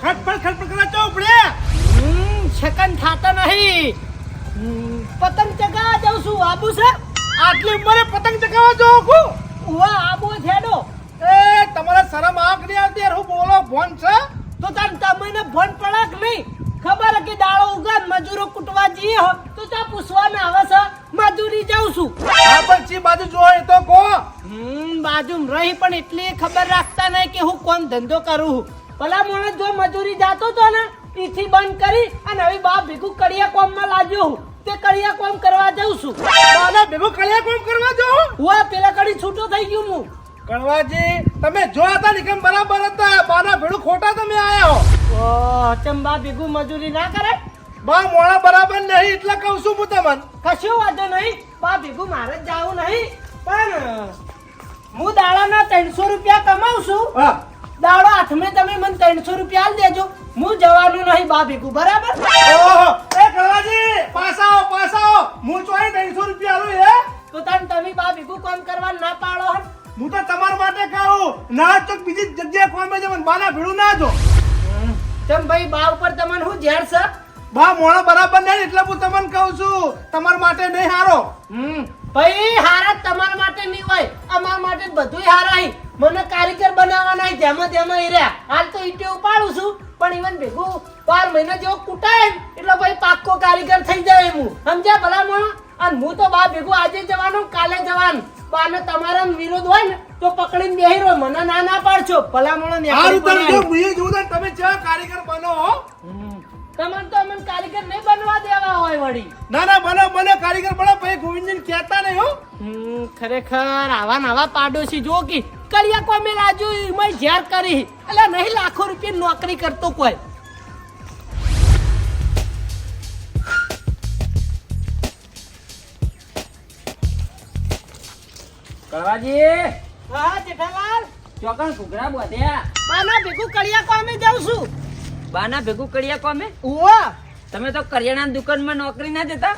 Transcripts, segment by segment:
ખટપટ કરા ચોપડે સેકન્ડ થાતા નહીં. પતંગ ચગાવવા જાઉં છું. આબુ છે? આટલી ઉંમરે પતંગ ચગાવવા જો હું ઉવા આબુ છેડો. એ તમારા શરમ આંખ નહીં આવતી યાર? હું બોલો ફોન છે તો તમને ફોન પડાક નહીં ખબર કે દાળો ઉગાડ મજૂરો કૂટવા જઈએ હો તો ત્યાં પૂછવાને આવે છે મજૂરી જાઉં છું. આ પણ ચી બાજુ જોઈ તો કો બાજુ રહી પણ એટલી ખબર રાખતા નહીં કે હું કોણ ધંધો કરું. ભલા માણસ જો મજૂરી જાતો તો ને ઈથી બંધ કરી અને હવે બા ભેગું કડિયા કોમમાં લાગ્યો હું તે કડિયા કોમ કરવા જાઉં છું. બાના ભેગું કડિયા કોમ કરવા જો હું પેલા કડી છૂટો થઈ ગયું હું. કણવાજી તમે જો હતા ને કેમ બરાબર હતા? બાના ભેડું ખોટા તમે આયા હો. ચંબા ભેગું મજૂરી ના કરે? બા મોણા બરાબર નહીં એટલે કહું છું હું તમને. કશું વાંધો નહીં. બા ભેગું મારે જ જાવું નહીં પણ હું દાડાના 300 રૂપિયા કમાઉં છું. હા દાડો હાથમાં તમે મને 300 રૂપિયા આલ દેજો. હું જવાનું નહીં બા ભેગું. બરાબર? ઓહો એ કણવાજી પાસાઓ હું ચોઈ 300 રૂપિયા આલું હે તો તમે બા ભેગું કામ કરવા ના પાડો હે. હું તો તમારા માટે કહું ના તો બીજી જગ્યાએ કોમે જવાનું બાના ભેડું ના જો. ચમ ભાઈ બા ઉપર તમને હું ઝેર છે? બા મોણા બરાબર નહીં એટલે હું તમને કહું છું તમારા માટે નહીં હારો. ભાઈ હારા તમારા માટે નહીં હોય અમારા માટે બધું હારા હી. મને કારીગર બનાવવાના જેમાં તેમાં એ રહ્યા. હાલ તો ઈટે ઉપાડું છું પણ ઈવન ભેગું 12 મહિના જેવો કૂટાય એટલે ભાઈ પાક્કો કારીગર થઈ જાય હું. સમજ્યા ભલા મોણા? અને હું તો બા ભેગું આજે જવાનું કાલે જવાનું. બાને તમારા વિરોધ હોય ને તો પકડીને બેહી રહો. મને ના પાડશો ભલા મોણા ને. તમે ચા કારીગર બનો હો. તમારે તો અમને કારીગર નહીં બનવા દેવા હોય વળી. ના બનો કારીગર બનો પછી ગોવિંદજી કહેતા નહીં હો. ખરેખર આવા પાડોશી જો કે કરિયા કોમે લાજુ એમાં ઝેર કરી એટલે નહીં લાખો રૂપિયા નોકરી કરતો કોઈ. કળવાજી હા જેઠાલાલ ચોકણ ઘૂઘરા બોધ્યા. બાના ભેગું કરિયા કોમે જાઉં છું. બાના ભેગું કડિયા કોમે? ઓવા તમે તો કરિયાણા દુકાનમાં નોકરી ના જતા?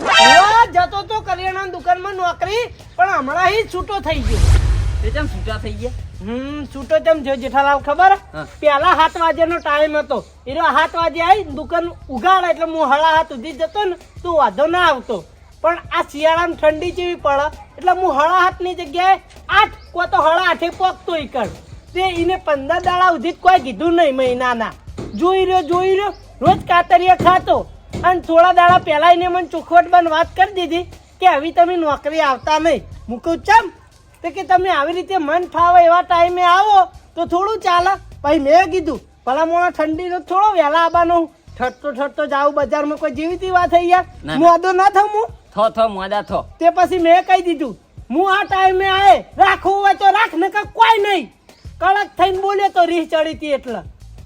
જતો તો કરિયાણા દુકાનમાં નોકરી પણ હમણાં જ છૂટો થઈ ગયો. તે ચમ છૂટા થઈ ગયા? છૂટો ચમ જો જેઠાલાલ ખબર? પેલા 7 વાગ્યાનો ટાઈમ હતો. એનો 7 વાગે આવી દુકાન ઉગાડ એટલે હું 7:30 સુધી જતો ને તો વાંધો ના આવતો. પણ આ શિયાળામાં ઠંડી જેવી પડે એટલે હું 7:30 ની જગ્યાએ 8 કો તો 8:30 પોકતો ઈકડ. તે એને 15 દાડા સુધી કોઈ કીધું નહીં મહિનાના. જોઈ રહ્યો રોજ કાતરિયા ખાતો અને થોડા દાડા પહેલા એને મને ચોખવટ બંધ વાત કરી દીધી કે હવે તમે નોકરી આવતા નહીં. મૂકું ચમ તો કે તમે આવી રીતે મન ફાવે એવા ટાઈમે આવો તો થોડું ચાલે. ભાઈ મેં કીધું ભલા મોણા ઠંડીનો થોડો વહેલા આવવાનો. ઠટતો જાવ બજારમાં કોઈ જીવીતી વાત થઈ યાર. મોદો ના થવું થો મોદા થો. તે પછી મેં કહી દીધું હું આ ટાઈમે આયે રાખવું હોય તો રાખ ને કોઈ નહીં. કડક થઈને બોલ્યો તો રીહ ચડી હતી એટલે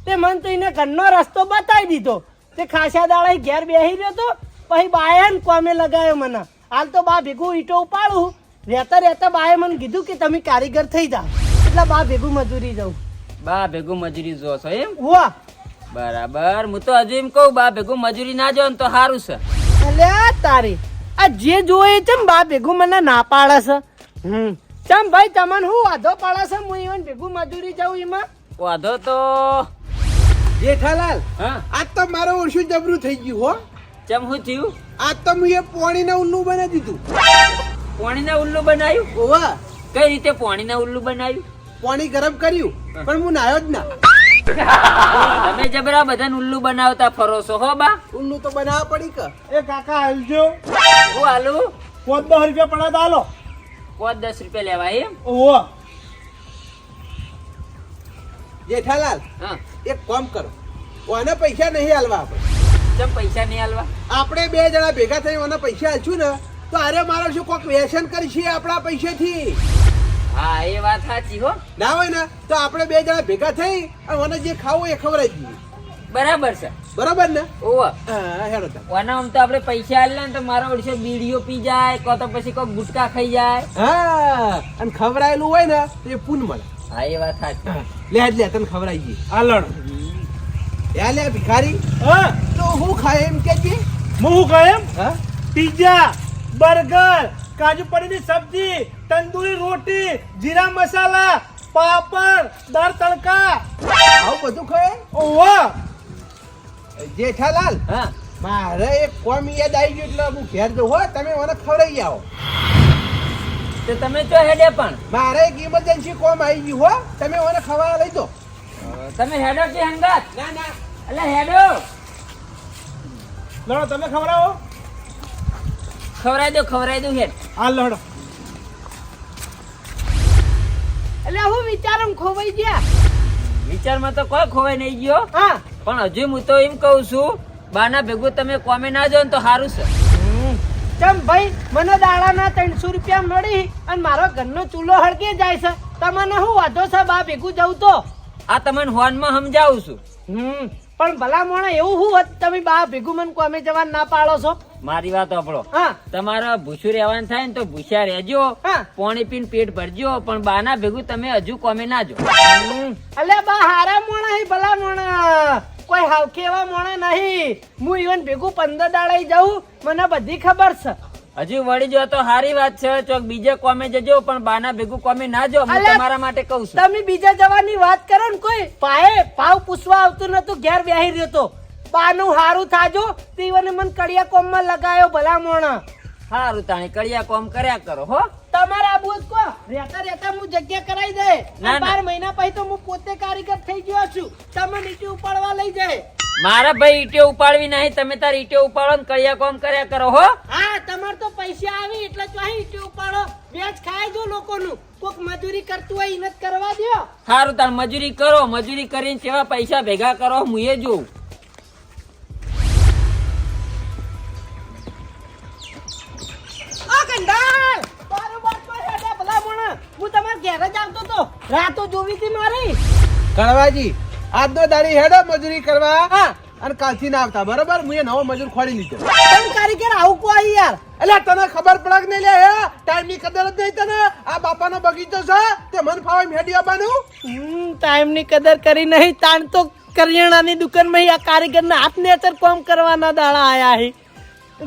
તે મન તો એને ઘરનો રસ્તો બતાવી દીધો. તે ખાસા દાડા ઘેર બેસી રહ્યો તો પછી બાએ કોમે લગાવ્યો મને. હાલ તો બા ભેગું ઈટો ઉપાડું રહેતા બાએ મને કીધું કે તમે કારીગર થઈ જાઓ એટલે બા ભેગું મજૂરી જાઉં. બા ભેગું મજૂરી જો છો એમ? વાહ બરાબર. હું તો હજુ એમ કહું બા ભેગું મજૂરી ના જો તો સારું છે. અલ્યા તારી આ જે જોયે છે બા ભેગું મને ના પાડે છે. ચમ ભાઈ તમને શું વાંધો પડે છે? હું ઈવન ભેગું મજૂરી જાઉં એમાં વાંધો તો જેઠાલાલ હા આજ તો મારો ઓછું જબરું થઈ ગયું હો. ચમ શું થયું? આજ તો મેં પોણીના ઉલ્લુ બનાવી દીધું. પાણીના ઉલ્લુ બનાવ્યું? ઓવા કઈ રીતે પાણીના ઉલ્લુ બનાવ્યું? પાણી ગરમ કર્યું પણ હું નાયો જ ના. તમે જબરા બધાને ઉલ્લુ બનાવતા ફરો છો હો બા. ઉલ્લુ તો બનાવવા પડી કે. એ કાકા હાલજો. હું હાલું? 10 રૂપિયા પડે તો હાલો. 10 રૂપિયા લેવા એમ? ઓવા જેઠાલાલ હા એક કામ કરો ઓને પૈસા નહીં હાલવા આપણે. ચમ પૈસા નહીં હાલવા? આપણે 2 જણા ભેગા થઈ ઓને પૈસા હાલશું ને તો અરે મારો શું કોક વ્યસન કરશે આપણા પૈસેથી. હા એ વાત સાચી હો. ના હોય ને તો આપણે 2 જણા ભેગા થઈ અને ઓને જે ખાવું એ ખવડાવી દઈએ. બરાબર છે. બરાબર ને? ઓવા હા હેડો તા. ઓના આમ તો આપણે પૈસા આલે ને તો મારો ઓળશો બીડીઓ પી જાય કો તો પછી કોઈ ગુટકા ખાઈ જાય. હા અને ખવડાયેલું હોય ને તો એ પૂન મળે. હા એ વાત સાચી. લે તને ખવડાવી દઈએ. આલણ લે ભિખારી. હા તો હું ખાય એમ કેજી? હું ખાય એમ? હા પિઝા બર્ગર કાજુ પનીરની સબ્જી તંદૂરી રોટી જીરા મસાલા પાપડ દાળ તડકા આવું બધું ખાય. ઓવા જેઠાલાલ હા મારે એક કોમ યાદ આવી ગયું એટલે હું ઘેર જઉં હો તમે મને ખવડાવી આવો તો તમે તો હેડે પણ મારે એક ઇમરજન્સી કોમ આવી ગયું હો તમે મને ખવડાવવા લઈ દો તમે હેડો કે હંગાત ના ના એટલે હેડો લડો તમે ખવડાવો ખવરાઈ દો હેડ હા લડો એટલે હું વિચારું ખોવાઈ ગયા વિચારમાં તો કોઈ ખોવાઈ નહીં ગયો હા પણ હજુ હું તો એમ કહું છું બાના ભેગું તમે કોમે ના જાઓ ને તો સારું છે ચમ ભાઈ મને દાડાના 300 રૂપિયા મળી અને મારો ઘરનો ચૂલો હળગે જાય છે તમને શું વાંધો છે બા ભેગું જવું તો આ તમને હોનમાં સમજાવું છું પણ ભલા મોણા એવું શું હોત તમે બા ભેગું મને કોમે જવાનું ના પાડો છો મારી વાત સાંભળો હા તમારે ભૂસું રહેવાનું થાય ને તો ભૂસ્યા રહેજો હા. પાણી પીને પેટ ભરજો પણ બાના ભેગું તમે હજુ કોમે ના જો અલ્યા બા હારા મોણા હી ભલા મોણા કોઈ હાવખે એવા મોણા નહીં હું ઈવન ભેગું 15 દાડા જાઉં મને બધી ખબર છે હજુ વળી જો તો સારી વાત છે ચોક બીજે કોમે જજો પણ બાના ભેગું કોમે ના જો હું અલ્યા, તમારા માટે કહું છું તમે બીજા જવાની વાત કરો ને કોઈ ભાવ પૂછવા આવતું નતું ઘેર બેહી રહ્યો તો બાનું હારું થાજો તીવને મને કડિયા કોમમાં લગાયો ભલા મોણા સારું તાણી કડિયા કોમ કર્યા કરો હો તમારા આબુ જ કો રહેતા રહેતા હું જગ્યા કરાઈ દે ના, ના. 12 મહિના પછી તો હું પોતે કારીગર થઈ ગયો છું તમે નીચે ઉપાડવા લઈ જાય મારા ભાઈ ઈટે ઉપાડવી નહીં તમે તાર ઈટે ઉપાડો ને કડિયા કોમ કર્યા કરો હો હા તમાર તો પૈસા આવી એટલે ચાહી ઈટે ઉપાડો વેચ ખાય જો લોકોનું કોક મજૂરી કરતું હોય એને જ કરવા દ્યો સારું તાર મજૂરી કરો મજૂરી કરીને કેવા પૈસા ભેગા કરો હું એ જોઉં આ કંડાલ બરોબર તો હેડે ભલા મોણા હું તમાર ઘેર જ આવતો તો રાતો જોવી હતી મારી કળવાજી આજનો દાડી હેડો મજૂરી કરવા હા અને કાલથી ના આવતા બરોબર હું એ નવો મજૂર ખોડી લીધો તમે કારીગર આવું કોઈ યાર એટલે તને ખબર પડે કે નહીં લે હે ટાઈમ ની કદર જ નહીં તને આ બાપાનો બગીચો છે તે મન ફાવે મેડી આવવાનું ટાઈમ ની કદર કરી નહીં તાણ તો કરિયાણાની દુકાનમાં આ કારીગરના હાથ ને અસર કામ કરવાના દાડા આયા હે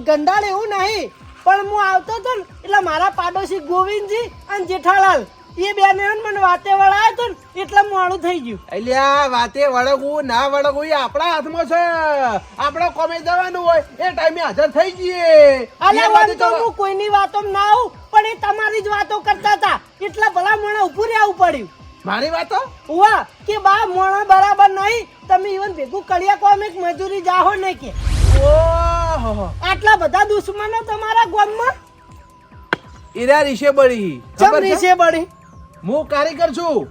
ગંડાળ એવું નહીં પણ હું આવતો હતો ને એટલે મારા પાડોશી ગોવિંદજી અને જેઠાલાલ એ બે ને મને વાતે વળાયો તો ને એટલે મોડું થઈ ગયું અલ્યા વાતે વળગવું ના વળગવું એ આપણા હાથમાં છે આપણે કોમે જવાનું હોય એ ટાઈમે હાજર થઈ જઈએ અલ્યા એ બાજુ વાંધો હું કોઈની વાતો ના આવું પણ એ તમારી જ વાતો કરતા હતા એટલે ભલા મોણા ઉભું રહેવું પડ્યું મારી વાતો વાહ કે બા મોણા બરાબર નહીં તમે ઈવન ભેગું કડિયા કોમ એક મજૂરી જાહો ને કે ઓહો આટલા બધા દુશ્મનો તમારા ગામમાં ઈરા રીશે બળી ચમ ખબર છે રીસે બળી હું કારીગર છું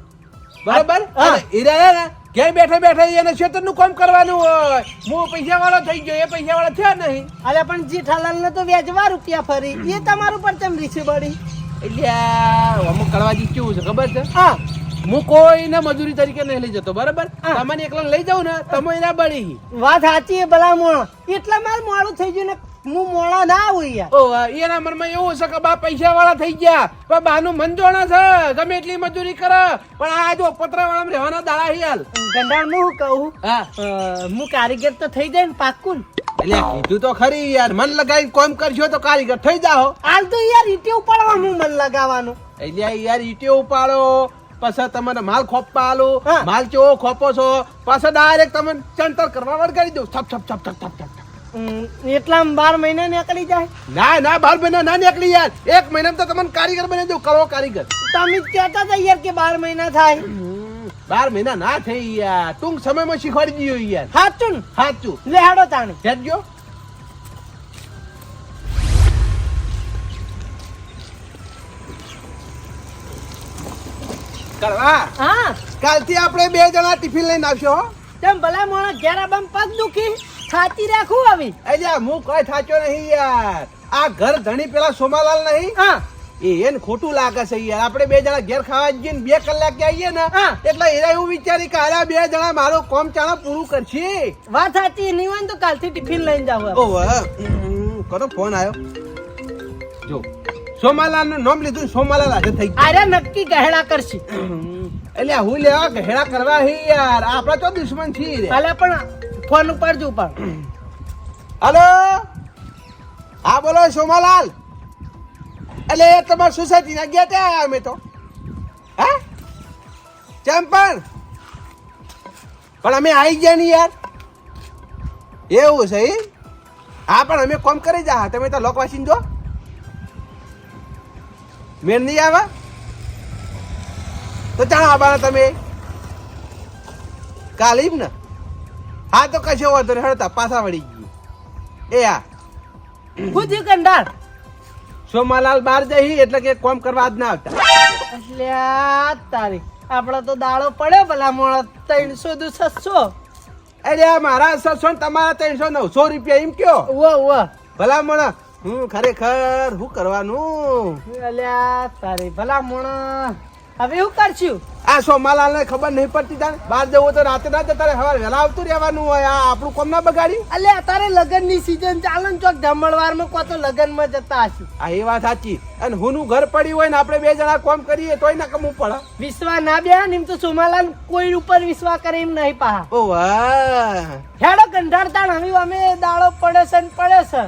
બરાબર હા. અને ઈરા હે ને ક્યાંય બેઠા બેઠા એને ક્ષેત્રનું કામ કરવાનું હોય હું પૈસા વાળો થઈ ગયો એ પૈસા વાળા થયા નહીં અરે પણ જેઠાલાલ ને તો વેચવા રૂપિયા ફરી એ તમારું પર ચમ રીસે બળી એટલે અમુક કરવાજી કેવું છે ખબર છે હા હું કોઈને મજૂરી તરીકે નહીં લઈ જતો બરાબર હા. તમને એકલા લઈ જાઉં ને તમે એના બળી વાત સાચી છે ભલા મોણા એટલે માર મોડું થઈ ગયું ને હું મોડા ના આવું યાર ઓ એના મનમાં એવું છે કે બા પૈસા વાળા થઈ ગયા પણ બાનું મન જોણા છે ગમે એટલી મજૂરી કરે પણ આ જો પતરા વાળા રહેવાના દાડા હિયાલ ગંડાળ હું કહું હા હું કારીગર તો થઈ જાય ને પાક્કું ને. એટલે કીધું તો ખરી યાર મન લગાવીને કામ કરશો તો કારીગર થઈ જાઓ હાલ તો યાર ઈટી ઉપાડવાનું મન લગાવવાનું એટલે યાર ઈટે ઉપાડો પછી તમને માલ ખોપવા આલો હા. માલ ચેવો ખોપો છો પાછા ડાયરેક્ટ તમને ચંતર કરવા વળગાડી દઉં થપ થપ થપ થપ થપ થપ એટલામાં 12 મહિના નીકળી જાય ના ના 12 મહિના ના નીકળી યાર 1 મહિનામાં તો તમને કારીગર બની દઉં કરો કારીગર તમે જ કહેતા હતા યાર કે 12 મહિના થાય 12 મહિના ના થઈ યાર ટૂંક સમયમાં શીખવાડી દીધો યાર સાચું ને? સાચું લે હાડો તાણી હેડજો કરવા હા કાલથી આપણે 2 જણા ટિફિન લઈને આવશો હો તેમ ભલા મોણા ઘેર આબામ પગ દુખી છાતી રાખું આવી અલ્યા હું કોઈ થાચો નહીં યાર આ ઘર ધણી પેલા સોમાલાલ નહીં હા એને ખોટું લાગે છે યાર આપણે 2 જણા ઘેર ખાવા જઈએ ને 2 કલાકે આવીએ ને હા. એટલે એરા એવું વિચારી કે આલા 2 જણા મારું કોમ ચાણા પૂરું કરશે વાત સાચી નહીં હોય ને તો કાલથી ટિફિન લઈને જાવ ઓહ કરો ફોન આવ્યો જો સોમાલાલ નું નામ લીધું સોમાલાલ હાજર થઈ ગયું અરે નક્કી ગહેડા કરશે એટલે હું લેવા ગહેડા કરવા હે યાર આપડા તો દુશ્મન છીએ રે હાલે પણ ફોન ઉપર જ ઉપર હલો હા બોલો સોમાલાલ એટલે તમારી સોસાયટી ના ગયા ત્યાં અમે તો હા કેમ પણ અમે આવી ગયા ને યાર એવું છે ઈ? હા પણ અમે કોમ કરી જા તમે તો લોક વાસીને જો મેળ નહીં આવે તો ચાલો આબાના તમે કાલે ને હા તો કશો વાંધો નહીં હળતા પાછા વળી ગયું એ આ શું થયું કંડાળ? સોમાલાલ બહાર જઈ એટલે કે કોમ કરવા જ ના આવતા એટલે આ તારી આપડે તો દાડો પડ્યો ભલા મોણો 300 દુ 600. અરે મારા 600 ને તમારા 300 900 રૂપિયા એમ કયો ઓ ભલા મને હું ખરેખર શું કરવાનું અલ્યા તારી ભલા મોણો હવે શું કરશું? આ સોમાલાલ ને ખબર નહીં પડતી તારે બહાર જવું તો રાતે ના જતા સવારે વહેલા આવતું રહેવાનું હોય આ આપણું કોમ ના બગાડ્યું અલ્યા અત્યારે લગન ની સીઝન ચાલે ને ચોક જમણવાર માં કો તો લગન માં જતા હશું. આ એ વાત સાચી અને હુંનું ઘર પડ્યું હોય ને આપણે બે જણા કોમ કરીએ તોય ના કમવું પડે વિશ્વાસ ના બે એમ તો સોમાલાલ કોઈ ઉપર વિશ્વાસ કરે એમ નહીં પાહા. ઓ વાહ હેડો કંઢારતા ને હવે અમે દાડો પડે છે ને પડે છે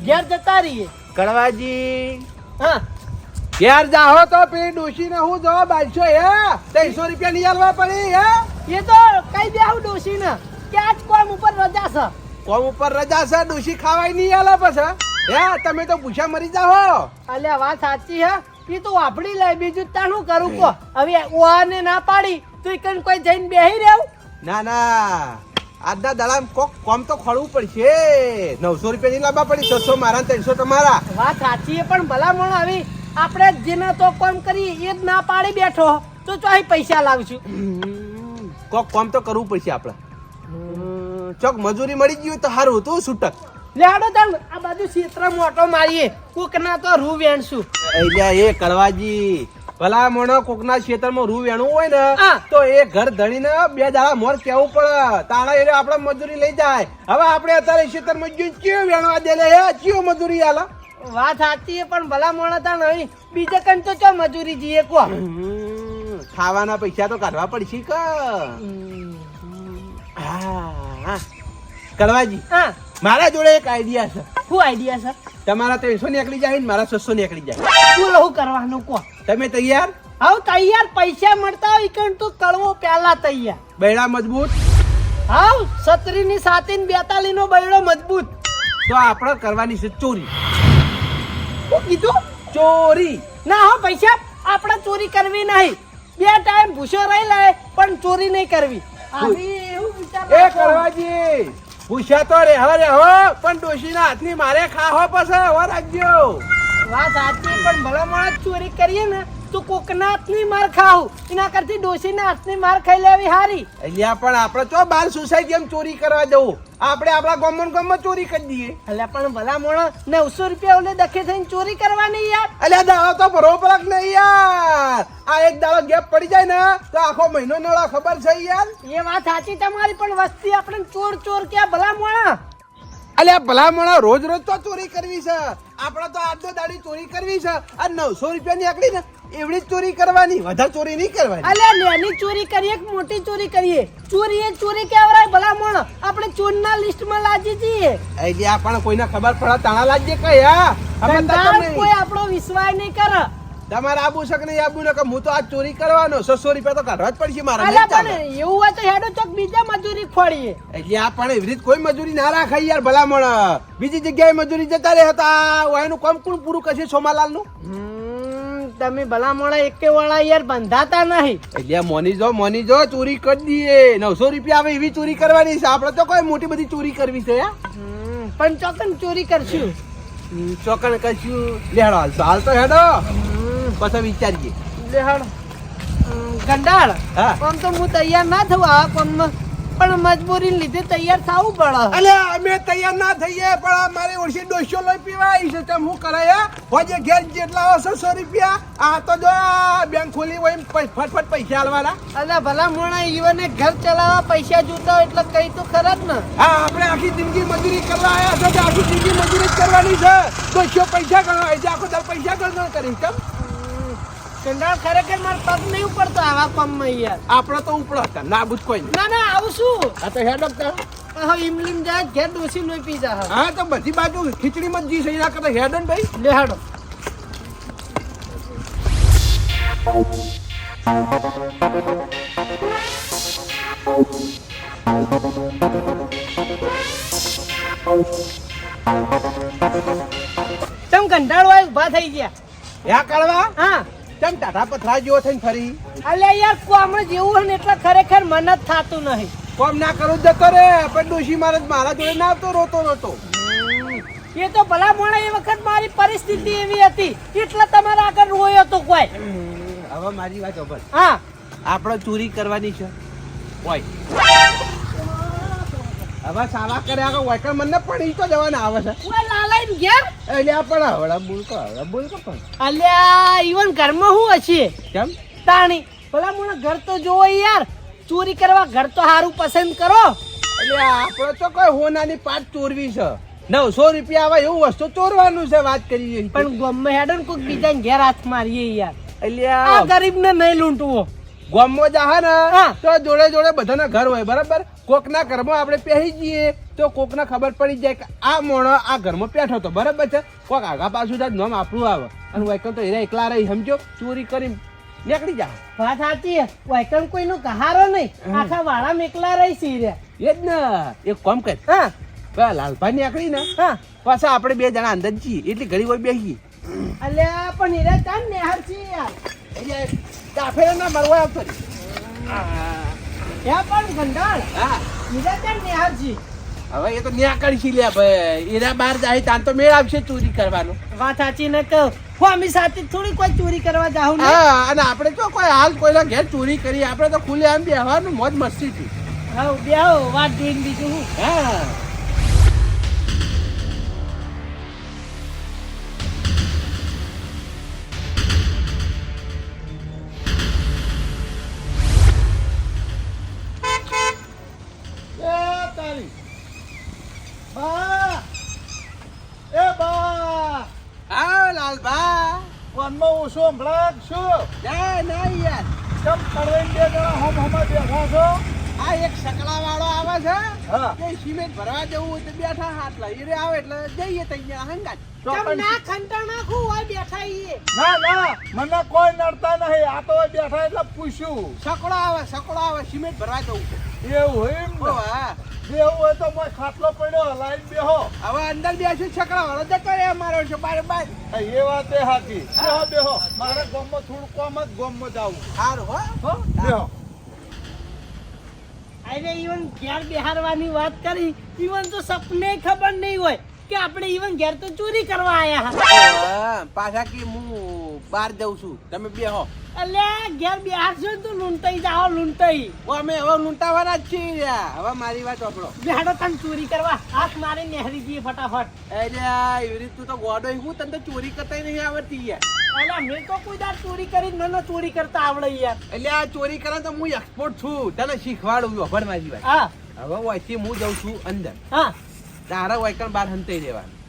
ઘેર જતા રહીએ. કડવાજી હા ઘેર જાહો તો પેલી ડોશી ને હું જવાબ આલશો હે 300 રૂપિયા નહીં આલવા પડી હે એ તો કઈ દેવું ડોશી ને કે આજ કોમ ઉપર રજા છે. કોમ ઉપર રજા છે ડોશી ખાવાય નહીં આલે પછી હે તમે તો ભૂસા મરી જાહો અલ્યા વાત સાચી હે એ તો વાપડી લે બીજું તાર શું કરું કો હવે ઓને ના પાડી તો ઈકન કોઈ જઈને બેહી રહેવું. ના ના આજના દાડામાં કોક કોમ તો ખોળવું પડશે 900 રૂપિયા નહીં લાવવા પડી 600 મારા 300 તમારા વાત સાચી હે પણ ભલા મોણ હવે આપણે જેને તો કોમ કરી એ જ ના પાડી બેઠો તો ચોહી પૈસા લાવશું. કોક કોમ તો કરવું પડશે આપણે ચોક મજૂરી મળી ગયું તો સારું હતું છૂટક લેડો ચાલ આ બાજુ ક્ષેત્ર મોટો મારીએ કોક ના તો રૂ વેણશું. અલ્યા એ કડવાજી ભલા મોણો કોકના ક્ષેત્રમાં રૂ વેણું હોય ને હા. તો એ ઘર ધણીને 2 દાડા મોર કેવું પડે તાણા એ આપણે મજૂરી લઈ જાય હવે આપણે અત્યારે ક્ષેત્રમાં જઈને કેવું વેણવા દે લે હે કેવું મજૂરી આલા વાત સાચી હે પણ ભલા મોણ હતા નહીં બીજે કન તો ચો મજૂરી જઈએ કો ખાવાના પૈસા તો કાઢવા પડશે કે કડવાજી હા મારા જોડે એક આઈડિયા છે શું આઈડિયા છે? તમારા 300 નીકળી જાય ને મારા 600 નીકળી જાય શું લહુ કરવાનું કો? તમે તૈયાર હાવ તૈયાર પૈસા મળતા હોય ઈકન તો કળવો પેલા તૈયાર. બૈડા મજબૂત હાવ 17 ની 7 ની 42 નો બૈડો મજબૂત. તો આપણે કરવાની છે ચોરી શું કીધું? ચોરી ના હો પૈસા આપણે ચોરી કરવી નહીં. 2 ટાઈમ ભૂસો રહી લે પણ ચોરી નહીં કરવી. આવી એવું વિચાર એ રાખો. કરવાજી પૂછ્યા તો રેહો પણ ડોશીના હાથની મારે ખાહો પછી હો રાખજો વાત સાચી પણ ભલા માણસ ચોરી કરીએ ને તો કોકના હાથની માર ખાવું એના કરતી ડોશીના હાથની માર ખાઈ લેવી હારી. અલ્યા પણ આપણે તો બાર સોસાયટી એમ ચોરી કરવા જવું આપણે આપણા ગામમાં ચોરી કરી દઈએ એટલે પણ ભલા માણસ 900 રૂપિયા ઓલે દખે થઈને ચોરી કરવાની યાર. અલ્યા દાડો તો ભરો પડક નહીં યાર આ એક દાડો ગેપ પડી જાય ને તો આખો મહિનો નળો ખબર છે યાર એ વાત સાચી તમારી પણ વસ્તી આપણે ચોર ક્યાં ભલા માણસ. અલ્યા ભલા માણસ રોજ તો ચોરી કરવી છે આપણે તો આજનો દાડી ચોરી કરવી છે આ 900 રૂપિયાની આકડી ને એવડી જ ચોરી કરવાની વધારે ચોરી નહીં કરવાની. અલ્યા નાની ચોરી કરીએ કે મોટી ચોરી કરીએ ચોરી એ ચોરી કહેવાય ભલા માણસ. આપણે ચોરના લિસ્ટમાં લાજી જઈએ. અલ્યા પણ કોઈને ખબર પડે તાણા લાગજે કે યા કોઈ આપણો વિશ્વાસ નહીં કરે. તમારે આબુ શક નહીં આબુ ને કે હું તો આજ ચોરી કરવાનો 600 રૂપિયા તો કાઢવા જ પડશે મારા અલ્યા પણ એવું હોય તો હેડો ચોક બીજા મજૂરી ખોડીએ. એટલે આ પણ એવી રીતે કોઈ મજૂરી ના રાખાય યાર ભલામણ બીજી જગ્યાએ મજૂરી જતા રહે હતા એનું કામ કોણ પૂરું કરશે સોમાલાલ નું તમે ભલા મોણા એકે વાળા યાર બંધાતા નહીં. એટલે મોની જો ચોરી કરી દઈએ 900 રૂપિયા આવે એવી ચોરી કરવાની છે આપણે તો કોઈ મોટી બધી ચોરી કરવી છે પણ ચોકન ચોરી કરશું ચોકન કરશું લેડો હાલ તો હેડો પછી વિચારીએ લેહડ ગંડાળ હા. આમ તો હું તૈયાર ના થવું આ કામમાં પણ મજબૂરી લીધે તૈયાર થવું પડે. અલ્યા અમે તૈયાર ના થઈએ પણ અમારે ઓછી 200 લઈ પીવાય છે તેમ હું કરે હોજે ઘેર જેટલા 600 રૂપિયા આ તો જો બેંક ખોલી હોય ફટફટ પૈસા આલવાના. અલ્યા ભલા મોણા ઈવને ઘર ચલાવવા પૈસા જોતા હોય એટલે કઈ તો ખરા જ ને. હા આપણે આખી જિંદગી મજૂરી કરવા આવ્યા છે આખી જિંદગી મજૂરી જ કરવાની છે 200 પૈસા ગણવાય છે આખો દર પૈસા ગણવા કરી કેમ ગંડાળ ખરેખર માર પગ નહીં ઉપડતો આવા કામમાં યાર. આપણે તો ઉપડો હતા ના બુજ કોઈ નહીં. ના આવું શું આ તો હેડ ડોક્ટર હવે ઇમલીમ જાય ઘેર ડોસી લોહી પી જા. હા તો બધી બાજુ ખીચડીમાં જ જી છે એના કરતા હેડ ને ભાઈ લેહાડો તમ કંટાળો આવ્યો ઊભા થઈ ગયા. યા કાળવા હા ચમ ટાટા પથરા જેવો થઈને ફરી અલ્યા યાર કોમ જેવું હોય ને એટલે ખરેખર મન જ થાતું નહીં. કોમ ના કરું જતો રે પણ ડોશી મારા જોડે ના આવતો રોતો એ તો ભલા મોણા એ વખત મારી પરિસ્થિતિ એવી હતી એટલે તમારા આગળ રોયો તો કોઈ. હવે મારી વાત સાંભળ. હા આપણે ચોરી કરવાની છે ઓય હવે સાવા કર્યા આગળ વાયકર મને પડી તો જવાના આવે છે કોઈ લાલાઈ ઘેર એટલે આ પણ હવડા બોલ કો પણ અલ્યા ઈવન ઘરમાં હું હશે કેમ તાણી ભલા મોણા ઘર તો જોવો યાર. ચોરી કરવા ઘર તો સારું પસંદ કરો. એટલે આપણે તો કોઈ હોનાની પાટ ચોરવી છે 900 રૂપિયા આવે એવું વસ્તુ ચોરવાનું છે વાત કરી પણ ગમે હેડો ને કોઈક બીજા ઘેર હાથ મારીએ યાર. એટલે આ ગરીબ ને નહીં લૂંટવો. ગામમાં જાહે ને હા. તો જોડે જોડે બધાના ઘર હોય બરાબર. કોકના ઘરમાં આપણે પહેરી જઈએ તો કોકને ખબર પડી જાય કે આ મોણો આ ઘરમાં બેઠો હતો બરાબર છે. કોક આગા પાછું થાય નામ આપણું આવે અને વાયકલ તો એના એકલા રહી સમજો ચોરી કરી નીકળી જા. વાત સાચી વાયકણ કોઈનો કહારો નહીં આખા વાળા એકલા રહી સી રે. એ જ ને એક કામ કર હા પેલા લાલભાઈ નીકળી ને હા પાછા આપણે બે જણા અંદર જઈએ એટલી ઘડી હોય બેસી અલ્યા પણ હીરા ચાંદ નેહર છે યાર. એટલે કાફેરા ના મરવા આવતો યા પણ ગંડાળ હા હીરા ચાંદ નેહર છે. હવે એ તો ન્યા છી લે ભાઈ એના બહાર જાય તાન તો મેળ આવશે ચોરી કરવાનો. વાત સાચી ને કહું ફોમી સાથે થોડી કોઈ ચોરી કરવા જાઉં ને. હા અને આપણે તો કોઈ હાલ કોઈના ઘેર ચોરી કરી આપણે તો ખુલ્લે આમ બેહવાનું મોજ મસ્તી થી. હા બેહો વાત જોઈને બીજું હું. હા હા લાલભા વનમાં હું શું હમણાં છું ના યાર કેમ પડવાઈને બે જણા હમ હમા બેઠા છો આ એક સકલા વાળો આવે છે હા કે સિમેન્ટ ભરવા જવું હોય તો બેઠા હાથ લઈ રે આવે એટલે જઈએ તઈ હંગાત તમ ના ખંટા નાખું હોય બેઠા ઈએ. ના ના મને કોઈ નડતા નહીં આ તો બેઠા એટલે પૂછ્યું સકડો આવે સિમેન્ટ ભરવા જવું છે એવું હોય એમ ઓ ને હા બેવું હોય તો મોય ખાટલો પડ્યો લાઈન બેહો હવે અંદર બેસું સકડા વાળો જતો રે મારો છે બાર બાર એ વાત એ સાચી બેહો બેહો મારે ગામમાં થોડું કોમ જ ગામમાં જાવું સારું હો હો બેહો અરે ઈવન ઘેર બેહારવાની વાત કરી ઈવન તો સપને ખબર નહીં હોય કે આપણે ઈવન ઘેર તો ચોરી કરવા આયા હતા. હા, પાછા કે હું બહાર જઉં છું તમે બેહો અલ્યા ઘેર બેહારશો ને તો લૂંટાઈ જાઓ લૂંટાઈ. ઓ અમે હવે લૂંટાવાના જ છીએ હવે મારી વાત સાંભળો બેહાડો તને ચોરી કરવા હાથ મારી નેહરી જઈએ ફટાફટ. એટલે એવી રીત તું તો ગોડો હું તને તો ચોરી કરતા નહીં આવડતી યાર. અલ્યા મેં તો કોઈ દાડ ચોરી કરી ન ચોરી કરતા આવડે યાર. એટલે આ ચોરી કરે તો હું એક્સપોર્ટ છું તને શીખવાડું વખડ મારી વાત. હા હવે વચ્ચે હું જઉં છું અંદર હા તારા વાયકણ બહાર હંતાઈ દેવાનું.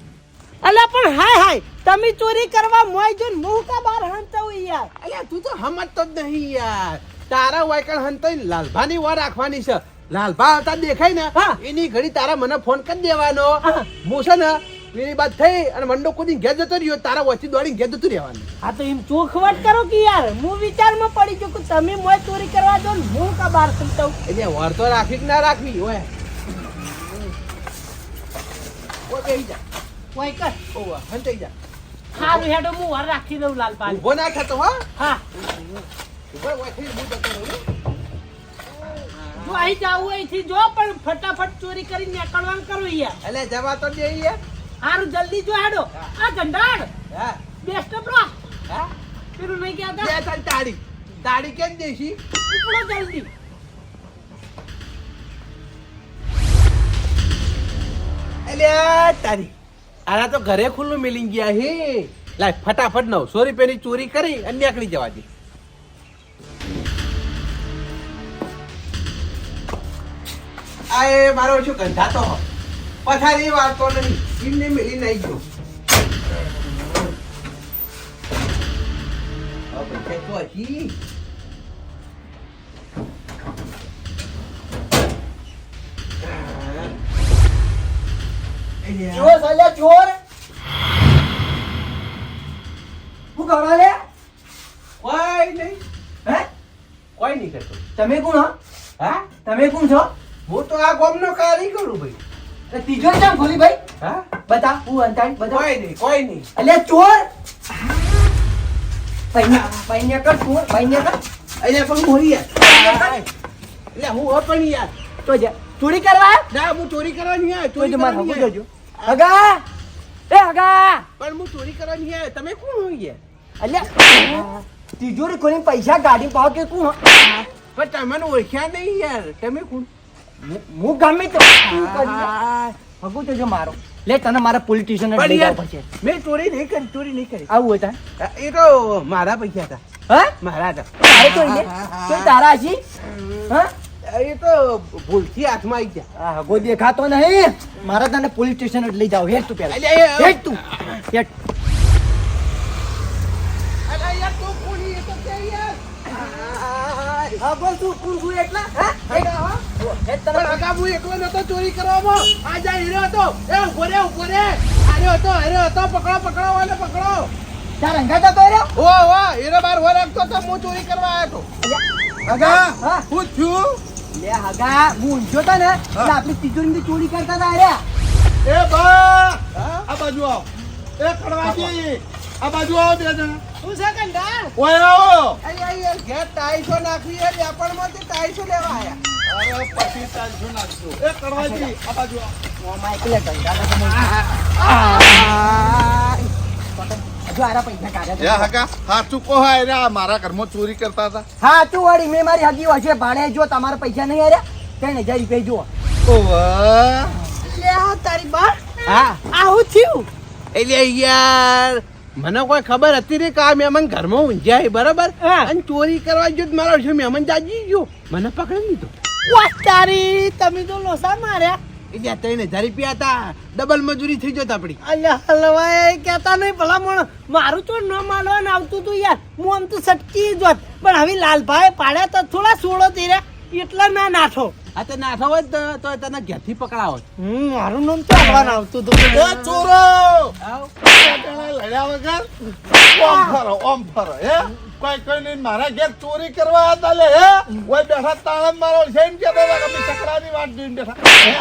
અલ્યા પણ હાય તમે ચોરી કરવા મોય જો મું કા બાર હંતાવ યાર. અલ્યા તું તો સમજતો જ નહીં યાર. તારા વાયકણ હંતાઈ લાલભાની વાર રાખવાની છે. લાલભા આવતા દેખાય ને હા. એની ઘડી તારા મને ફોન કરી દેવાનો. હા. હું છે ને એની બાદ થઈ અને મંડો કુદી ઘેર જતો રહ્યો તારા વચ્ચે દોડીને ઘેર જતું રહેવાનું. હા તો એમ ચોખવટ કરો કે યાર હું વિચારમાં પડી ગયો કે તમે મોય ચોરી કરવા દો ને હું કા બાર હંતાવ. એટલે વાર તો રાખવી કે ના રાખવી ઓય ઓ બેહી જા ઓય કર ઓ હંતાઈ જા હારું હેડો હું વાર રાખી દઉં લાલપાલ. ઊભો ના થતો હો હા ઊભો ઓય થઈ હું જતો રહું. જો અહીં જાવું અહીંથી જો પણ ફટાફટ ચોરી કરી નીકળવાનું કરો યાર. એટલે જવા તો દે યાર. હારું જલ્દી જો હેડો. આ ગંડાડ હા બેસ્ટ બ્રો હા પેલું નહીં કહેતા બે તારી તાળી તાળી કેમ દેશી ઉપડો જલ્દી. અલ્યા તારી આના તો ઘરે ખુલ્લું મિલી ગયા હે. લાય ફટાફટ 900 રૂપિયાની ચોરી કરી અને નીકળી જવા દે. આ એ મારો શું ગંધાતો હો પથારી વાળતો નહીં એમને મિલી નહીં ગયો. હવે પૈસા તો હજી ચોર સાલ્યા ચોર હું કરવા લે કોઈ નહીં હે કોઈ નહીં કરતો. તમે કોણ હો હા તમે કોણ છો હું તો આ ગામનો કારીગર છું ભાઈ. તિજોરી કેમ ખોલી ભાઈ? હા બતા હું અંતાડી બતા. કોઈ નહીં અલ્યા ચોર પૈને કર ચોર પૈને કર અહીંયા પણ મોરી યાર એટલે હું હો પણ યાર તો જા ચોરી કરવા ના હું ચોરી કરવા નહીં આવ્યો તો ચોરી જ કરવા માર નહીં હગું આવ્યો. જોજો હગા એ હગા પણ હું ચોરી કરવા નહીં આવ્યો તમે કોણ હોય યાર અલ્યા તિજોરી ખોલીને પૈસા ગાડી પાવ કે કોણ પણ તમને ઓળખ્યા નહીં યાર તમે કોણ હું ગમે તો તું કરી હગું જોજો મારો લે તને મારા પોલીસ સ્ટેશન પણ લઈ યાર જવું પડશે મેં ચોરી નહીં કરી ચોરી નહીં કરી આવું હતા એ તો મારા પૈસા હતા હા મારા હતા તારે તો લે તો તારા છી હા એ તો ભૂલથી હાથમાં આવી ગયા આ હગો દેખાતો નહીં મારા તને પોલીસ સ્ટેશન લઈ જાવ હેડ તું પેલા અલ્યા, એ- હેડ તું હેડ અલ્યા યાર તું કોની એ તો કે યાર હા બોલ તું કોણ છું એટલા હા હેડ હેડ તને પણ અગા હું એકલો નતો ચોરી કરવામાં આ જા હીરો હતો એ ઉભો રે આર્યો હતો પકડો વાલે પકડો તાર અંગાતા તો રહ્યો ઓ હીરો બાર હો રાખતો તો હું ચોરી કરવા આવ્યો હતો અગા હા. હું છું લે હગા હું ઊંઝો તો ને એટલે આપણી તિજોરીની ચોરી કરતા હતા અરે એ બા આ બાજુ આવ એ કડવાજી આ બાજુ આવો બે જણા શું છે કંડાર ઓય આવો અલ્યા ઘેર ટાઈસો નાખવી યાર વ્યાપારમાંથી ટાઈસો લેવા આયા અરે પછી ચાલશું નાખજો એ કડવાજી આ બાજુ આવો ઓમાં એકલે ધંધા હજુ આરા પૈસા એ કાઢ્યા હકા સાચું કહો રે આ મારા ઘરમાં ચોરી કરતા હતા હા તું વળી મેં મારી હગી હશે ભાડે જો તમારા પૈસા નહીં આર્યા 3000 રૂપિયા જુઓ ઓવા લે આ તારી બા હા આવું થયું એટલે યાર મને કોઈ ખબર હતી નહીં કે આ મહેમાન ઘરમાં ઊંઝાય બરાબર હા. અને ચોરી કરવા ગયો તો મારો છે મહેમાન જાજી ગયો મને પકડી લીધો વાહ તારી તમે તો લોસા માર્યા એટલે 3000 રૂપિયા હતા ડબલ મજૂરી થઈ જત આપડી અલ્યા હલવાય કહેતા નહીં ભલા મારું તો ન માનવાનું આવતું તું યાર હું આમ તો સટકી જોત પણ હવે લાલભાઈ પાડ્યા તો થોડા સોળો તેર્યા એટલા ના નાઠો આ તો નાઠો હોય ને તો તને ઘેરથી પકડાવો મારું નામ તો આવવાનું આવતું તું એ ચોરો આવ બે જણા લડ્યા વગર ઓમ ફરો હે કોઈ નહીં મારા ઘેર ચોરી કરવા હતા લે હે ઓય બેઠા તાળમ મારો છે એમ કહેતા હતા કે અમે ચકડાની વાટ જોઈને બેઠા હે?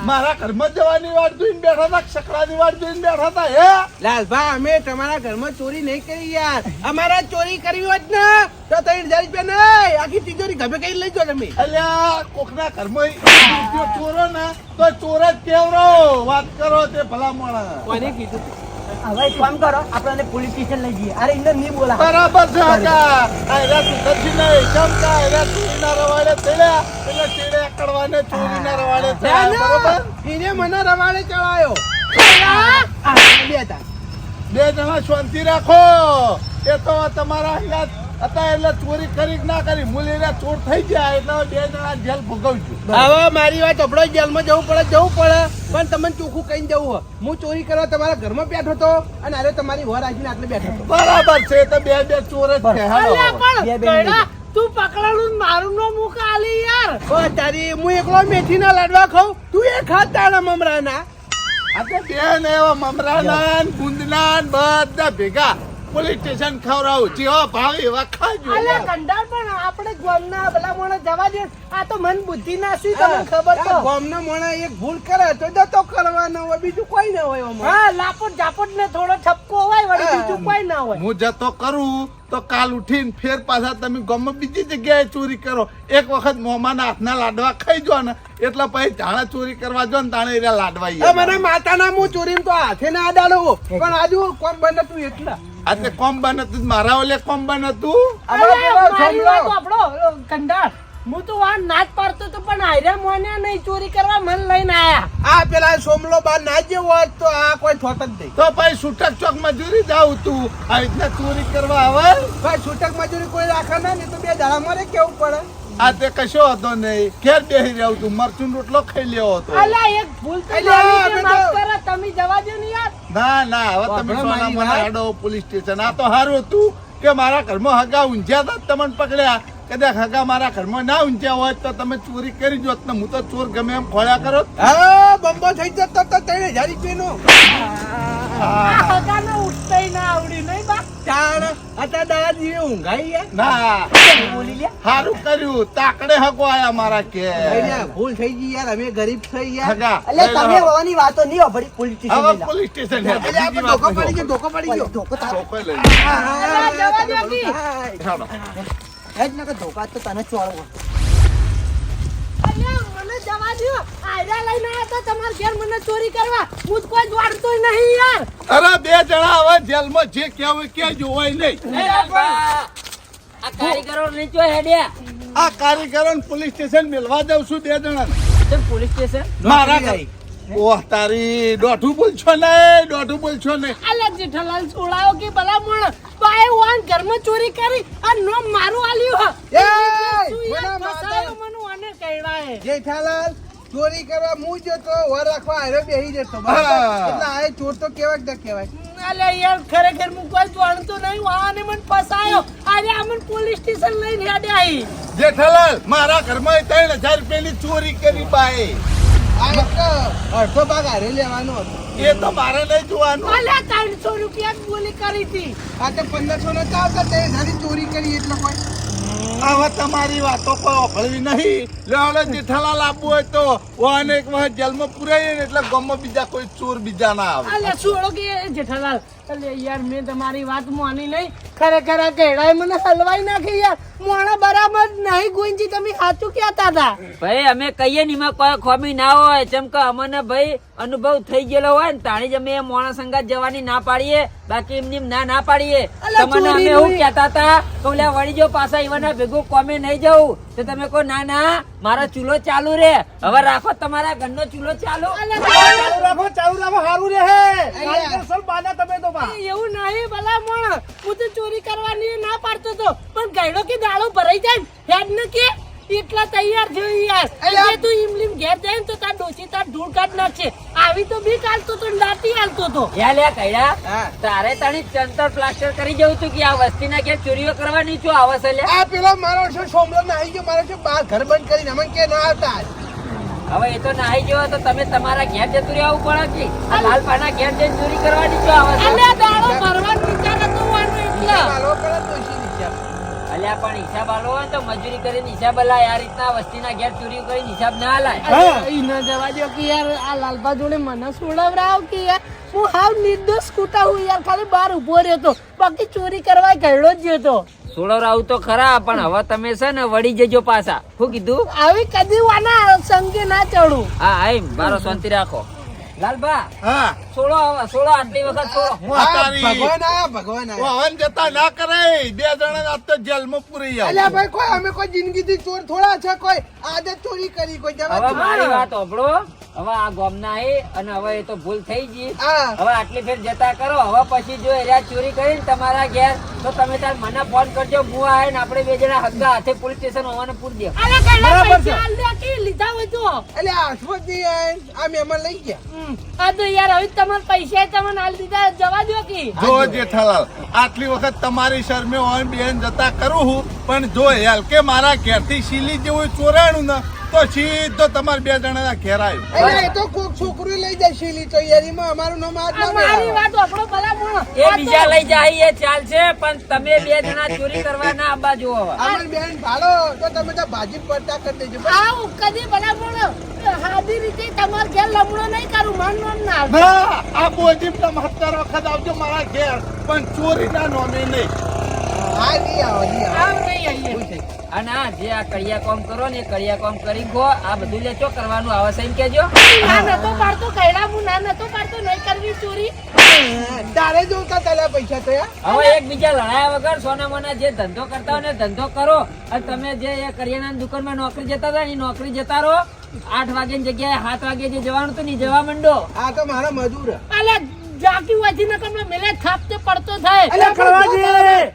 મારા ઘરમાં જવાની વાટ જોઈને બેઠા હતા ચકડાની વાટ જોઈને બેઠા હતા હે લાલભા અમે તમારા ઘરમાં ચોરી નહીં કરી યાર અમારા ચોરી કરવી હોત ને તો 3000 રૂપિયા નહીં આખી તિજોરી ગમે કઈ લઈ જાઓ તમે અલ્યા કોકના ઘરમાં જો ચોરો ને તો ચોર જ કેવરો વાત કરો તે ભલા માણસ કોને કીધું હવે એક કામ કરો આપણને પોલીસ સ્ટેશન લઈ જઈએ અરે ઇન્દર નહીં બોલા બરાબર છે કાકા આયરા તું કદી નહીં કેમ કે આયરા ચોરીના રવાડે થયા એટલે ચીડે કડવાને ચોરીના રવાડે થયા બરોબર એને મને રવાડે ચડાયો બે હતા બે જણા શાંતિ રાખો એ તો તમારા અહીંયા હતા એટલે ચોરી કરી કે ના કરી મૂલીને ચોર થઈ ગયા એટલે બે જણા જેલ ભોગવજો હવે મારી વાત આપણો જેલમાં જવું પડે પણ તમને ચોખ્ખું કઈ જવું હોય હું ચોરી કરવા તમારા ઘરમાં બેઠો હતો અને અરે તમારી વર આવીને આટલે બેઠો હતો બરાબર છે તો બે ચોર જ છે હાલો બે બેન તું પકડાનું મારું નો મુખ આલી યાર ઓ તારી હું એકલો મેથીના લાડવા ખાઉં તું એ ખાતા મમરાના આપણે બેન એવા મમરાના ને ગુંદના ને બધા ભેગા પોલીસ સ્ટેશન ખવડાવું જેવા ભાવ એવા ખાજો અલ્યા કંડાર પણ આપણે ગોમના ભલા મોણા જવા દે આ તો મન બુદ્ધિ નાસી તમને ખબર તો ગામના મોણા એક ભૂલ કરે તો જતો કરવાનો હોય બીજું કોઈ ના હોય આમાં. હા લાપોટ જાપોટ ને થોડો ઠપકો હોય વળી બીજું કોઈ ના હોય હું જતો કરું તો કાલ ઉઠીને ફેર પાછા તમે ગામમાં બીજી જગ્યાએ ચોરી કરો એક વખત મોમાના હાથના લાડવા ખાઈ જો ને એટલે પછી જાણે ચોરી કરવા જો ને તાણે એના લાડવા એ મને માતાના હું ચોરીમાં તો હાથે ના આડાડો પણ આજુ કોમ બંધ હતું એટલા આજે કોમ બન હતું મારા ઓલે કોમ બન હતું અલ્યા, મારી વાત આપણો કંડાર હું તો આ નાચ પાડતો તો પણ આયરા મોને નહીં ચોરી કરવા મન લઈને આયા આ પેલા સોમલો બા ના જેવો હોત તો આ કોઈ થોત જ નહીં તો પછી છૂટક ચોક મજૂરી જાવ તું આ રીતના ચોરી કરવા આવે ભાઈ છૂટક મજૂરી કોઈ રાખે ના નહીં તો બે દાડા મારે કેવું પડે આ તે કશો હતો નહીં ઘેર બેસી રહ્યો તું મરચું રોટલો ખાઈ લેવો હતો અલ્યા એક ભૂલ તો અલ્યા, મારી છે, અમે તો- માફ કરો તમે જવા દો ને યાર ના ના હવે તમે વાપરો સોના મારી મને વાત. આડો પોલીસ સ્ટેશન આ તો સારું હતું કે મારા ઘરમાં હગા ઊંઝ્યા હતા તમને પકડ્યા કદાચ હગા મારા ઘરમાં ના ઊંઝ્યા હોય તો તમે ચોરી કરી જોત ને હું તો ચોર ગમે એમ ખોળ્યા કરો હા બમ લાંબો થઈ જતો તો 3000 રૂપિયાનો આ હગાને ઉઠતાય ના આવડી નહીં બા ચાણ અત્યારે દાદા જીવે ઊંઘાઈ યાર ના બોલી લે સારું કર્યું તાકડે હકો આયા મારા કે અલ્યા, ભૂલ થઈ ગઈ યાર, અમે ગરીબ થઈ યાર. હગા એટલે તમે હોવાની વાતો નહીં હોભળી પોલીસ હવે સ્ટેશન પોલીસ સ્ટેશન અલ્યા, આપણે ધોકો પડી ગયો, ધોકો પડી ગયો. ધોકો લઈ જવા દો કી. ચાલો ધોકા તો તને ચોળવો મને જવા દો આયરા લઈને આયા તો તમાર ઘેર મને ચોરી કરવા હું કોઈ દોડતો નહીં યાર અરે બે જણા હવે જેલમાં જે કહેવું કે જોવાય નહીં એ લાલબા, આ કારીગરો નહીં ચો હેડ્યા આ કારીગરોને પોલીસ સ્ટેશન મેળવા દઉં છું બે જણા કેમ પોલીસ સ્ટેશન મારા નોકરી ઓહ તારી દોઢું બોલશો ને દોઢું બોલશો ને અલે જેઠાલાલ છોડાયો કે ભલામણ બાય વાન ઘરમાં ચોરી કરી આ નો મારું આલ્યું એ, શું યાર મને ફસાયો માતા. મને આને કહેવાય જેઠાલાલ ચોરી કરવા હું જતો વર રાખવા હારે બેહી જતો બરાબર? હા. એટલે આ ચોર તો કેવાય કે કેવાય. અલે યાર ખરેખર હું કોઈ જાણતો નહીં આને મને ફસાયો આજે અમને પોલીસ સ્ટેશન લઈને હેડ્યા અહીં જેઠાલાલ મારા ઘરમાં 3000 રૂપિયાની ચોરી કરી બાએ આ એક અડધો ભાગ હારે લેવાનો હતો. એ તો મારે નહીં જોવાનું અલે 300 રૂપિયા જ બોલી કરી હતી આ તો 1500 નો ચાલતા તે નાની ચોરી કરી એટલે કોઈ હવે તમારી વાતો કોઈ ઓફળવી નહીં લેવાડો જેઠાલાલ આપવું હોય તો ઓને એક વખત જેલમાં પુરાઈએ ને એટલે ગામમાં બીજા કોઈ ચોર બીજા ના આવે અલે છોડો કે જેઠાલાલ અલે યાર મેં તમારી વાત માની નહીં ખરેખર આ કેડાએ મને હલવાઈ નાખી યાર મોણા બરાબર નહીં ગોઈનજી તમે સાચું કહેતા હતા ભાઈ અમે કહીએ ને એમાં કોઈ ખોમી ના હોય જેમ કે અમને ભાઈ અનુભવ થઈ ગયેલો હોય ને તાણી જ અમે મોણા સંગાત જવાની ના પાડીએ બાકી એમની ના પાડીએ અલા, તમને અમે ચોરી એવું નહીં. કહેતા હતા કે ઓલા વળી જો પાછા ઈવાના ભેગું કોમે નહીં જવું તો તમે કહો ના મારો ચૂલો ચાલુ રે હવે રાખો તમારા ઘરનો ચૂલો ચાલુ ચાલુ રાખો હારું રહે. કારીગર સર બાના તમે તો બા. એવું નહીં ભલામણ હું તો ચોરી કરવાની ના પાડતો તો પણ ગયડો કે દાડો ભરાઈ જાય હેડ ને કે એટલા તૈયાર થયો યાર એટલે તું ઇમલીમ ઘેર જાય ને તો તાર ડોસી તાર ધૂળ કાઢ નાખશે આવી તો બી કાલતો તો દાટી હાલતો તો યા લે કઈડા હા. તારે તાણી ચંતર પ્લાસ્ટર કરી જવું તું કે આ વસ્તીના ઘેર ચોરીઓ કરવાની છું આવસ લે આ પેલો મારો છે સોમલો ના આવી ગયો, મારો છે બહાર ઘર બંધ કરીને અમને કે ના આવતા. હવે એ તો નાહી ગયો તો તમે તમારા ઘેર જતું રહેવું પડે કે આ લાલપાના ઘેર જઈને ચોરી કરવાની છું આવસ અલ્યા દાડો ભરવાનો વિચાર હતો વાનો એટલા મારવો પડે તો શી વિચાર? અલ્યા પણ હિસાબ આલો હોય ને તો મજૂરી કરીને હિસાબ લાય આ રીતના વસ્તીના ઘેર ચોરી કરીને હિસાબ ના લાય ઈ ન જવા દો કે યાર આ લાલબા જોડે મને છોડાવરાવ કે યાર હું હાવ નિર્દોષ સ્કૂટા હું યાર ખાલી બહાર ઉભો રહ્યો તો બાકી ચોરી કરવા ગયડો જ હતો સોળવરાવું તો ખરા પણ હવે તમે છે ને વળી જજો પાછા શું કીધું આવી કદી વાના સંગે ના ચડું હા આઈ મારો શાંતિ રાખો લાલબા હા સોળો આટલી વખત સોળો હું આ તારી ભગવાન આયા, ભગવાન આયા. વાહન જતા ના કરાય બે જણા આજ તો જેલમાં પૂરી અલ્યા આવ ભાઈ, કોઈ અમે કોઈ જિંદગીથી ચોર થોડા છે, કોઈ આદત ચોરી કરી કોઈ જવા હવે દો. મારી વાત સાંભળો હવે આ ગોમના આઈ અને હવે એ તો ભૂલ થઈ ગઈ હા. હવે આટલી ફેર જતા કરો હવે પછી જો એરિયા ચોરી કરીને તમારા ઘેર તો તમે તાર મને ફોન કરજો હું આવીને આપણે બે જણા હગ્ગા હાથે પોલીસ સ્ટેશન હોવાને પૂરી દે અરે કઈલા બરાબર છે. પૈસા આલ દે કે લીધા હોય તો અલ્યા આસપાસથી આ મહેમાન લઈ ગયા. આ તો યાર હવે તમારા પૈસા તમને આલ દીધા જવા દો કે જો જેઠાલાલ આટલી વખત તમારી શરમે ઓન બેન જતા કરું હું પણ જો યાર કે મારા ઘેરથી શીલી જેવું ચોરાણું ને તો સીધો તમારા બે જણાના ઘેર આવ્યું અલ્યા એ તો કોક છોકરું લઈ જાય શીલી તો યારીમાં અમારું નામ આજ ના મારી મેળાવે. વાત આપણો ભલા એ બીજા લઈ જાય એ ચાલશે પણ તમે બે જણા ચોરી કરવા ના આવવા જુઓ હવે અમારી બેન ભાલો તો તમે તો ભાજી પડતા કરી દેજો. આ કદી ભલા હાદી રીતે તમાર ઘેર લમણો નહીં કરું મન ના ના આ બોજી તમે 17 વખત આવજો મારા ઘેર પણ ચોરીના નોમે નહીં હા, નહીં આવો, નહીં આવો. આવ નહીં આઈએ અને આ જે આ કડિયા કામ કરો ને એ કડિયા કામ કરી ગો આ બધું લેચો કરવાનું આવે છે એમ કેજો ના નતો પાડતો કઈડા હું ના નતો પાડતો નહીં કરવી ચોરી તારે જોતા તારા પૈસા તો યાર. હવે એકબીજા લડાયા વગર સોના મોના જે ધંધો કરતા હોય ને ધંધો કરો અને તમે જે એ કરિયાણાની દુકાનમાં નોકરી જતા હતા ને એ નોકરી જતા રહો 8 વાગ્યાની જગ્યાએ 7 વાગે જે જવાનું હતું ને ઈ જવા માંડો આ તો મારા મજૂર. અલે જાકી વાજી ને કમલે મેલે થાપતે પડતો થાય અલ્યા કરવાજી,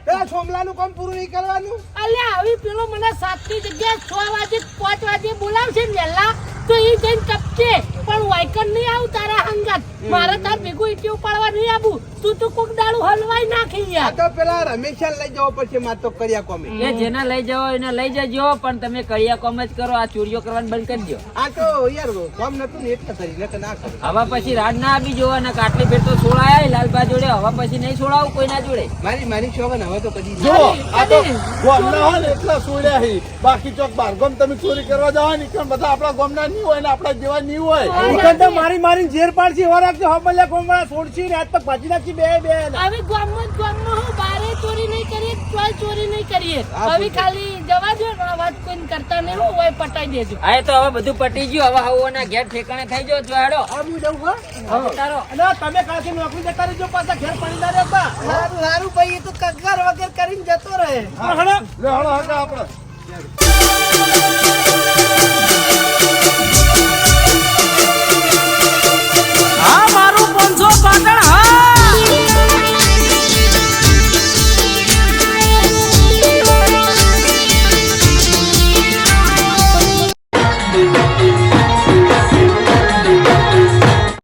પેલા સોમલાનું કામ પૂરું નહીં કરવાનું. અલે આવી પેલો મને 7 ની જગ્યાએ 6 વાગે 5 વાગે બોલાવશે ને વહેલા તો એ જઈને કપશે પણ વાયક વગર નહીં આવું તારા હંગાત મારે તાર ભેગું ઈટી ઉપાડવા નહીં આવું તું કોક દાડું હલવાઈ નાખી આ યાર તો પેલા રમેશા લઈ જવો પડશે માર તો કર્યા કોમે એ જેને લઈ જાઓ એને લઈ જજો પણ તમે કડિયા કોમ જ કરો આ ચોરીઓ કરવાનું બંધ કરી દો આ તો યાર કોમ નતું ને એટલે કરી નકર ના કરું હવે પછી રાડ ના આપી જોવા ને આટલી ફેર તો છોડાયા લાલબા જોડે હવે પછી નહીં છોડાવું કોઈના જોડે મારી શોભન હવે તો કદી જો આ તો ગોમના હોય ને એટલા સોડ્યા હી બાકી ચોક બાર ગોમ તમે ચોરી કરવા જાવ ને કે બધા આપણા ગોમના નહીં હોય ને આપણા જેવા નહીં હોય ઈકન તો મારી ઝેર પાડશે એવા રાખજો હમલ્યા કોમળા છોડશી ને આજ તક ભાજી નાખી બે હવે ગામમાં હું બારે ચોરી નહીં કરીએ તોય ચોરી નહીં કરીએ હવે ખાલી જવા દો ને આ વાત કોઈ કરતા નહીં હું હોય પટાઈ દેજો હા તો હવે બધું પટી ગયું હવે હવોના ઘેર ઠેકાણે થઈ ગયો જો હેડો આવું જવું હા હવે તારો અને તમે કાલથી નોકરી જતા રહેજો પાછા ઘેર પડી ના રહેતા સારું ભાઈ એ તો કગાર વગર કરીને જતો રહે લે હળો હળો આપણે